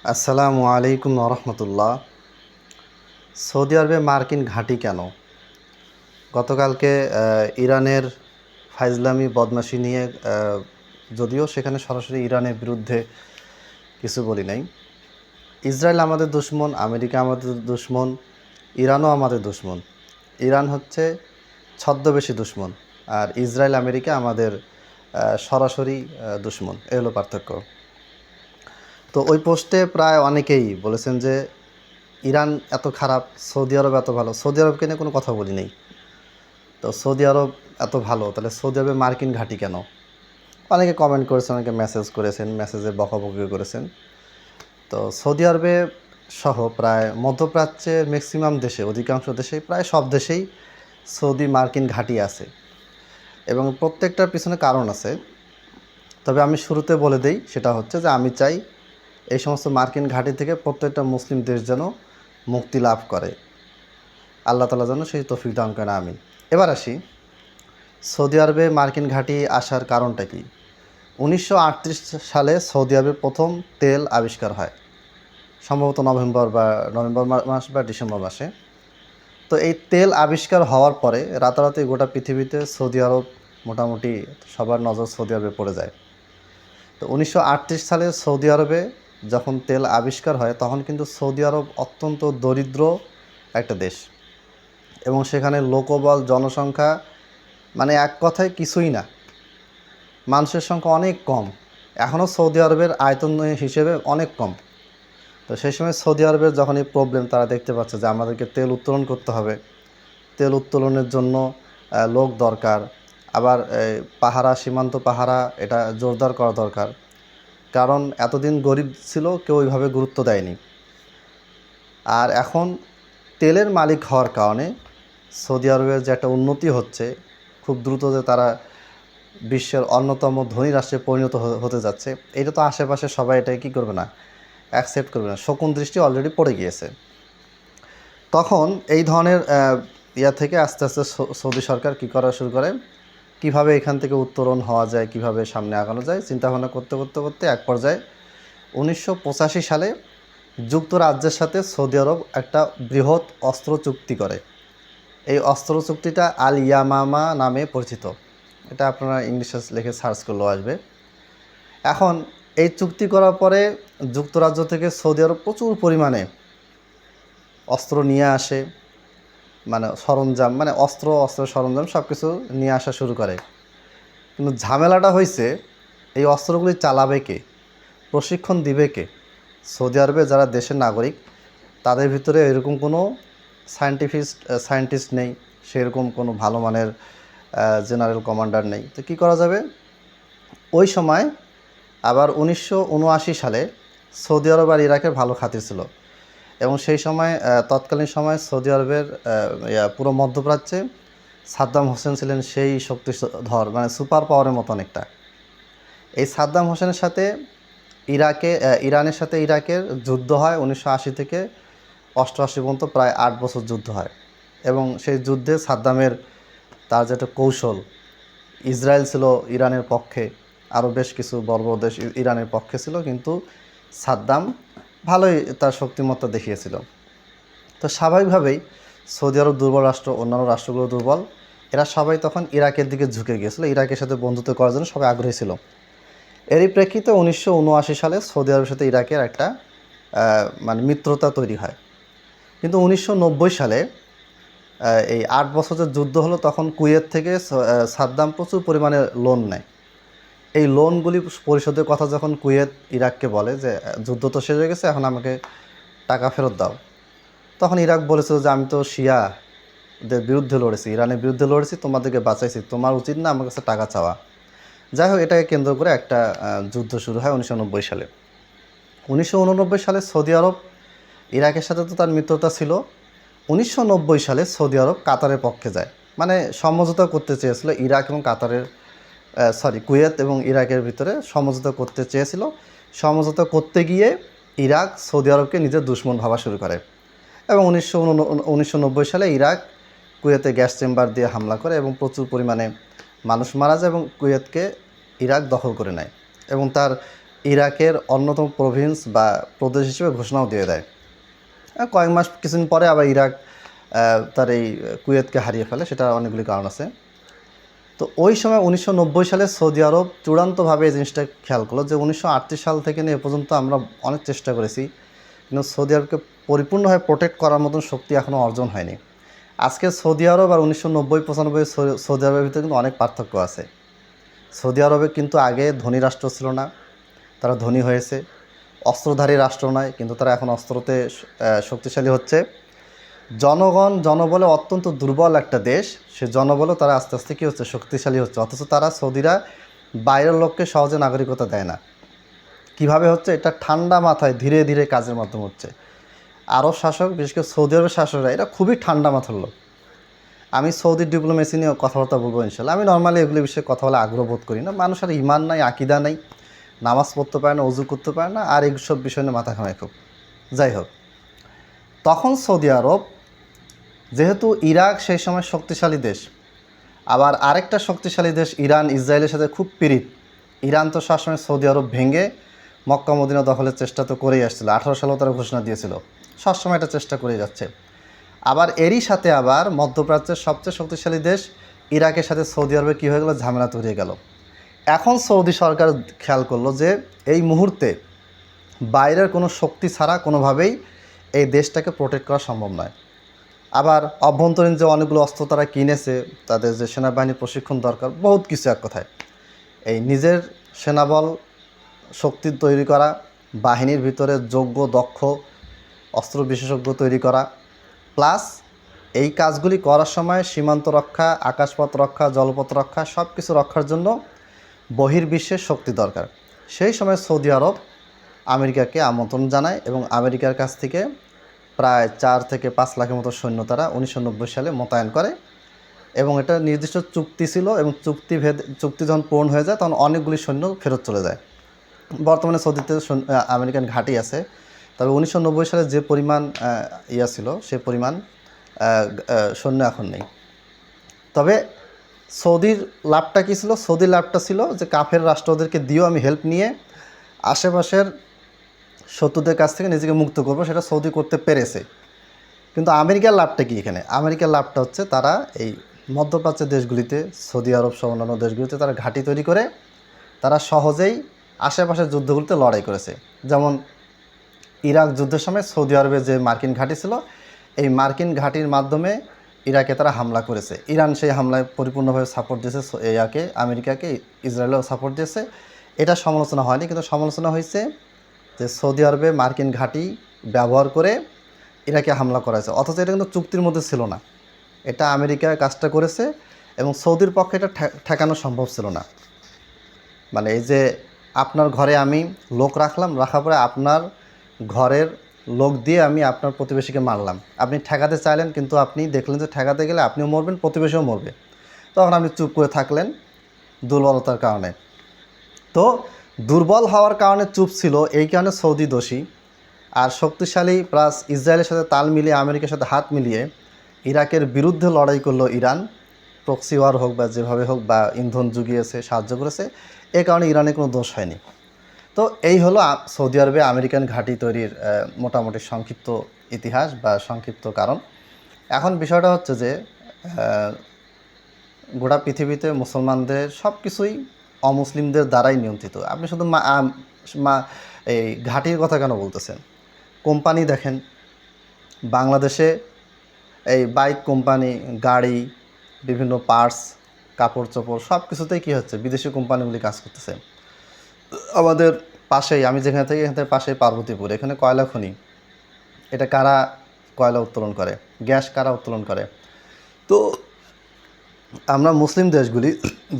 আসসালামু আলাইকুম রহমতুল্লাহ। সৌদি আরবে মার্কিন ঘাঁটি কেন? গতকালকে ইরানের ফাইজলামি বদমাশি নিয়ে যদিও সেখানে সরাসরি ইরানের বিরুদ্ধে কিছু বলি নাই। ইসরায়েল আমাদের দুশমন, আমেরিকা আমাদের দুশমন, ইরানও আমাদের দুশমন। ইরান হচ্ছে ছদ্মবেশী দুশমন, আর ইসরায়েল আমেরিকা আমাদের সরাসরি দুশমন। এ হলো পার্থক্য। তো ওই পোস্টে প্রায় অনেকেই বলেছেন যে ইরান এত খারাপ, সৌদি আরব এত ভালো। সৌদি আরবকে নিয়ে কোনো কথা বলি নেই। তো সৌদি আরব এত ভালো, তাহলে সৌদি আরবে মার্কিন ঘাঁটি কেন? অনেকে কমেন্ট করেছেন, অনেকে মেসেজ করেছেন, মেসেজে বকাবকি করেছেন। তো সৌদি আরবে সহ প্রায় মধ্যপ্রাচ্যের ম্যাক্সিমাম দেশে, অধিকাংশ দেশেই, প্রায় সব দেশেই সৌদি মার্কিন ঘাঁটি আছে এবং প্রত্যেকটার পিছনে কারণ আছে। তবে আমি শুরুতে বলে দেই, সেটা হচ্ছে যে আমি চাই এই সমস্ত মার্কিন ঘাঁটি থেকে প্রত্যেকটা মুসলিম দেশ যেন মুক্তি লাভ করে। আল্লাহ তাআলা যেন সেই তৌফিক দান করেন, আমিন। এবার আসি, সৌদি আরবে মার্কিন ঘাঁটি আসার কারণটা কি? 1938 সালে সৌদি আরবে প্রথম তেল আবিষ্কার হয়, সম্ভবত নভেম্বর মাস বা ডিসেম্বর মাসে। তো এই তেল আবিষ্কার হওয়ার পরে রাতারাতি গোটা পৃথিবীতে সৌদি আরব মোটামুটি সবার নজর সৌদি আরবে পড়ে যায়। তো 1938 সালে সৌদি আরবে যখন তেল আবিষ্কার হয়, তখন কিন্তু সৌদি আরব অত্যন্ত দরিদ্র একটা দেশ এবং সেখানে লোকবল, জনসংখ্যা মানে এক কথায় কিছুই না, মানুষের সংখ্যা অনেক কম। এখনও সৌদি আরবের আয়তন হিসেবে অনেক কম। তো সেই সময় সৌদি আরবের যখনই প্রবলেম, তারা দেখতে পাচ্ছে যে আমাদেরকে তেল উত্তোলন করতে হবে, তেল উত্তোলনের জন্য লোক দরকার, আবার পাহারা, সীমান্ত পাহারা এটা জোরদার করা দরকার। কারণ এতদিন গরিব ছিল, কেউ ওইভাবে গুরুত্ব দেয়নি। আর এখন তেলের মালিক হওয়ার কারণে সৌদি আরবের যে একটা উন্নতি হচ্ছে খুব দ্রুত, যে তারা বিশ্বের অন্যতম ধনী রাষ্ট্রে পরিণত হতে যাচ্ছে, এটা তো আশেপাশে সবাই এটাকে কী করবে না, অ্যাকসেপ্ট করবে না। শকুন দৃষ্টি অলরেডি পড়ে গিয়েছে। তখন এই ধরনের থেকে আস্তে আস্তে সৌদি সরকার কী করা শুরু করে, কিভাবে এখান থেকে উত্তরণ হওয়া যায়, কিভাবে সামনে আগানো যায়, চিন্তাভাবনা করতে করতে করতে এক পর্যায়ে 1985 সালে যুক্তরাজ্যের সাথে সৌদি আরব একটা বৃহৎ অস্ত্র চুক্তি করে। এই অস্ত্র চুক্তিটা আল ইয়ামামা নামে পরিচিত। এটা আপনারা ইংলিশে লিখে সার্চ করলেও আসবে। এখন এই চুক্তি করার পরে যুক্তরাজ্য থেকে সৌদি আরব প্রচুর পরিমাণে অস্ত্র নিয়ে আসে, মানে সরঞ্জাম, মানে অস্ত্র সরঞ্জাম সব কিছু নিয়ে আসা শুরু করে। কিন্তু ঝামেলাটা হয়েছে, এই অস্ত্রগুলি চালাবে কে, প্রশিক্ষণ দিবে কে? সৌদি আরবে যারা দেশের নাগরিক, তাদের ভিতরে এরকম কোনো সায়েন্টিস্ট নেই, সেরকম কোনো ভালো মানের জেনারেল কমান্ডার নেই। তো কী করা যাবে? ওই সময় আবার 1979 সালে সৌদি আরব আর ইরাকের ভালো খাতির ছিল এবং সেই সময় তৎকালীন সময় সৌদি আরবের পুরো মধ্যপ্রাচ্যে সাদ্দাম হোসেন ছিলেন সেই শক্তিধর, মানে সুপার পাওয়ারের মতো অনেকটা। এই সাদ্দাম হোসেনের সাথে ইরানের সাথে ইরাকের যুদ্ধ হয় 1980 থেকে 88 পর্যন্ত, প্রায় 8 বছর যুদ্ধ হয়। এবং সেই যুদ্ধে সাদ্দামের তার যেটা কৌশল, ইসরায়েল ছিল ইরানের পক্ষে, আরও বেশ কিছু বড় বড় দেশ ইরানের পক্ষে ছিল, কিন্তু সাদ্দাম ভালোই তার শক্তিমত্তা দেখিয়েছিল। তো স্বাভাবিকভাবেই সৌদি আরব দুর্বল রাষ্ট্র, অন্যান্য রাষ্ট্রগুলো দুর্বল, এরা সবাই তখন ইরাকের দিকে ঝুঁকে গিয়েছিল, ইরাকের সাথে বন্ধুত্ব করার জন্য সবাই আগ্রহী ছিল। এরই প্রেক্ষিতে 1979 সালে সৌদি আরবের সাথে ইরাকের একটা মানে মিত্রতা তৈরি হয়। কিন্তু 1990 সালে এই 8 বছর যে যুদ্ধ হলো, তখন কুয়েত থেকে সাদ্দাম প্রচুর পরিমাণে লোন নেয়। এই লোনগুলি পরিশোধের কথা যখন কুয়েত ইরাককে বলে যে যুদ্ধ তো শেষ হয়ে গেছে, এখন আমাকে টাকা ফেরত দাও, তখন ইরাক বলেছিল যে আমি তো শিয়াদের বিরুদ্ধে লড়েছি, ইরানের বিরুদ্ধে লড়েছি, তোমাদেরকে বাঁচাইছি, তোমার উচিত না আমার কাছে টাকা চাওয়া। যাই হোক, এটাকে কেন্দ্র করে একটা যুদ্ধ শুরু হয় 1990 সালে। 1989 সালে সৌদি আরব, ইরাকের সাথে তো তার মিত্রতা ছিল, 1990 সালে সৌদি আরব কাতারের পক্ষে যায়, মানে সমঝোতা করতে চেয়েছিল ইরাক এবং কুয়েত এবং ইরাকের ভিতরে সমঝোতা করতে চেয়েছিল। সমঝোতা করতে গিয়ে ইরাক সৌদি আরবকে নিজের দুশমন ভাবা শুরু করে এবং 1990 সালে ইরাক কুয়েতে গ্যাস চেম্বার দিয়ে হামলা করে এবং প্রচুর পরিমাণে মানুষ মারা যায় এবং কুয়েতকে ইরাক দখল করে নেয় এবং তার ইরাকের অন্যতম প্রভিন্স বা প্রদেশ হিসেবে ঘোষণাও দিয়ে দেয়। কয়েক মাস কিছুদিন পরে আবার ইরাক তার এই কুয়েতকে হারিয়ে ফেলে, সেটা অনেকগুলি কারণ আছে। তো ওই সময় 1990 সালে সৌদি আরব চূড়ান্তভাবে এই জিনিসটা খেয়াল করলো যে 1938 সাল থেকে নিয়ে এ পর্যন্ত আমরা অনেক চেষ্টা করেছি, কিন্তু সৌদি আরবকে পরিপূর্ণভাবে প্রোটেক্ট করার মতন শক্তি এখনও অর্জন হয়নি। আজকে সৌদি আরব আর 1990-95 সৌদি আরবের ভিতরে কিন্তু অনেক পার্থক্য আছে। সৌদি আরবে কিন্তু আগে ধনী রাষ্ট্র ছিল না, তারা ধনী হয়েছে। অস্ত্রধারী রাষ্ট্র নয়, কিন্তু তারা এখন অস্ত্রতে শক্তিশালী হচ্ছে। জনবলে অত্যন্ত দুর্বল একটা দেশ, সে জনবলও তারা আস্তে আস্তে কী হচ্ছে, শক্তিশালী হচ্ছে। অথচ তারা সৌদিরা বাইরের লোককে সহজে নাগরিকতা দেয় না। কিভাবে হচ্ছে? এটা ঠান্ডা মাথায় ধীরে ধীরে কাজের মাধ্যমে হচ্ছে। আরব শাসক, বিশেষ করে সৌদি আরবের শাসকরা, এরা খুবই ঠান্ডা মাথার লোক। আমি সৌদির ডিপ্লোমেসি নিয়ে কথাবার্তা বলবো ইনশাল্লাহ। আমি নর্মালি এগুলি বিষয়ে কথা বলে আগ্রহ বোধ করি না। মানুষের ইমান নাই, আকিদা নাই, নামাজ পড়তে পারে না, অজু করতে পারে না, আর এইসব বিষয় নিয়ে মাথা ঘামায় খুব। যাই হোক, তখন সৌদি আরব, যেহেতু ইরাক সেই সময় শক্তিশালী দেশ, আবার আরেকটা শক্তিশালী দেশ ইরান, ইসরায়েলের সাথে খুব পীড়িত। ইরান তো সবসময় সৌদি আরব ভেঙে মক্কা মদিনা দখলের চেষ্টা তো করেই আসছিল। 18 সালেও তারা ঘোষণা দিয়েছিল, সবসময় এটা চেষ্টা করে যাচ্ছে। আবার এরই সাথে আবার মধ্যপ্রাচ্যের সবচেয়ে শক্তিশালী দেশ ইরাকের সাথে সৌদি আরবে কী হয়ে গেল, ঝামেলা তৈরি হয়ে গেল। এখন সৌদি সরকার খেয়াল করলো যে এই মুহূর্তে বাইরের কোনো শক্তি ছাড়া কোনোভাবেই এই দেশটাকে প্রোটেক্ট করা সম্ভব নয়। আবার অভ্যন্তরীণ যে অনেকগুলো অস্ত্র তারা কিনেছে, তাদের যে সেনাবাহিনীর প্রশিক্ষণ দরকার, বহুত কিছু, এক কথায় এই নিজের সেনাবল শক্তি তৈরি করা, বাহিনীর ভিতরে যোগ্য দক্ষ অস্ত্র বিশেষজ্ঞ তৈরি করা, প্লাস এই কাজগুলি করার সময় সীমান্ত রক্ষা, আকাশপথ রক্ষা, জলপথ রক্ষা, সব কিছু রক্ষার জন্য বহির্বিশ্বের শক্তি দরকার। সেই সময় সৌদি আরব আমেরিকাকে আমন্ত্রণ জানায় এবং আমেরিকার কাছ থেকে প্রায় 4 থেকে 5 লাখের মতো সৈন্য তারা 1990 সালে মোতায়েন করে। এবং এটা নির্দিষ্ট চুক্তি ছিল, এবং চুক্তি যখন পূরণ হয়ে যায় তখন অনেকগুলি সৈন্য ফেরত চলে যায়। বর্তমানে সৌদিতে আমেরিকান ঘাঁটি আছে, তবে 1990 সালে যে পরিমাণ ছিল সে পরিমাণ সৈন্য এখন নেই। তবে সৌদির লাভটা কী ছিল? সৌদির লাভটা ছিল যে কাফের রাষ্ট্রদেরকে দিয়েও আমি হেল্প নিয়ে আশেপাশের শত্রুদের কাছ থেকে নিজেকে মুক্ত করবো, সেটা সৌদি করতে পেরেছে। কিন্তু আমেরিকার লাভটা কি এখানে? আমেরিকার লাভটা হচ্ছে তারা এই মধ্যপ্রাচ্যের দেশগুলিতে, সৌদি আরব সহ অন্যান্য দেশগুলিতে তারা ঘাঁটি তৈরি করে তারা সহজেই আশেপাশের যুদ্ধগুলিতে লড়াই করেছে। যেমন ইরাক যুদ্ধের সময় সৌদি আরবে যে মার্কিন ঘাঁটি ছিল, এই মার্কিন ঘাঁটির মাধ্যমে ইরাকে তারা হামলা করেছে। ইরান সেই হামলায় পরিপূর্ণভাবে সাপোর্ট দিয়েছে ইয়াকে, আমেরিকাকে, ইসরায়েলও সাপোর্ট দিয়েছে। এটা সমালোচনা হয়নি, কিন্তু সমালোচনা হয়েছে যে সৌদি আরবে মার্কিন ঘাঁটি ব্যবহার করে ইরাকে হামলা করা হয়েছে, অথচ এটা কিন্তু চুক্তির মধ্যে ছিল না। এটা আমেরিকা কাজটা করেছে এবং সৌদির পক্ষে এটা ঠেকানো সম্ভব ছিল না। মানে এই যে আপনার ঘরে আমি লোক রাখার পরে আপনার ঘরের লোক দিয়ে আমি আপনার প্রতিবেশীকে মারলাম, আপনি ঠেকাতে চাইলেন, কিন্তু আপনি দেখলেন যে ঠেকাতে গেলে আপনিও মরবেন, প্রতিবেশীও মরবে, তখন আপনি চুপ করে থাকলেন দুর্বলতার কারণে। তো দুর্বল হওয়ার কারণে চুপ ছিল, এই কারণে সৌদি দোষী। আর শক্তিশালী প্লাস ইসরায়েলের সাথে তাল মিলিয়ে, আমেরিকার সাথে হাত মিলিয়ে ইরাকের বিরুদ্ধে লড়াই করলো ইরান, প্রক্সি ওয়ার হোক বা যেভাবে হোক, বা ইন্ধন জুগিয়েছে, সাহায্য করেছে, এ কারণে ইরানের কোনো দোষ হয়নি। তো এই হলো সৌদি আরবে আমেরিকান ঘাঁটি তৈরির মোটামুটি সংক্ষিপ্ত ইতিহাস বা সংক্ষিপ্ত কারণ। এখন বিষয়টা হচ্ছে যে গোটা পৃথিবীতে মুসলমানদের সব কিছুই অমুসলিমদের দ্বারাই নিয়ন্ত্রিত। আপনি শুধু এই ঘাঁটির কথা কেন বলতেছেন? কোম্পানি দেখেন, বাংলাদেশে এই বাইক কোম্পানি, গাড়ি, বিভিন্ন পার্টস, কাপড় চোপড়, সব কিছুতেই কী হচ্ছে, বিদেশি কোম্পানিগুলি কাজ করতেছে। আমাদের পাশেই, আমি যেখানে থাকি এখান থেকে পাশেই পার্বতীপুর, এখানে কয়লা খনি। এটা কারা কয়লা উত্তোলন করে? গ্যাস কারা উত্তোলন করে? তো আমরা মুসলিম দেশগুলি,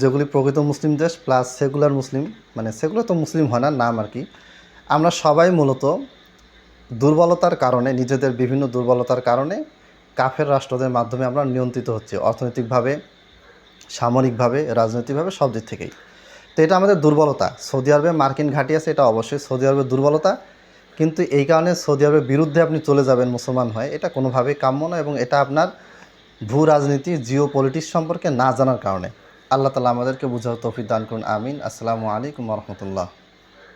যেগুলি প্রকৃত মুসলিম দেশ প্লাস সেকুলার মুসলিম, মানে সেকুলার তো মুসলিম হয় না, নাম আর কি, আমরা সবাই মূলত দুর্বলতার কারণে, নিজেদের বিভিন্ন দুর্বলতার কারণে কাফের রাষ্ট্রদের মাধ্যমে আমরা নিয়ন্ত্রিত হচ্ছে, অর্থনৈতিকভাবে, সামরিকভাবে, রাজনৈতিকভাবে, সব দিক থেকেই। তো এটা আমাদের দুর্বলতা। সৌদি আরবে মার্কিন ঘাঁটি আছে, এটা অবশ্যই সৌদি আরবের দুর্বলতা, কিন্তু এই কারণে সৌদি আরবের বিরুদ্ধে আপনি চলে যাবেন মুসলমান হয়, এটা কোনোভাবেই কাম্য না, এবং এটা আপনার ভূ রাজনীতি, জিও পলিটিক্স সম্পর্কে না জানার কারণে। আল্লাহ তাআলা আমাদেরকে বুঝার তৌফিক দান করুন, আমিন। আসসালামু আলাইকুম ওয়া রাহমাতুল্লাহ।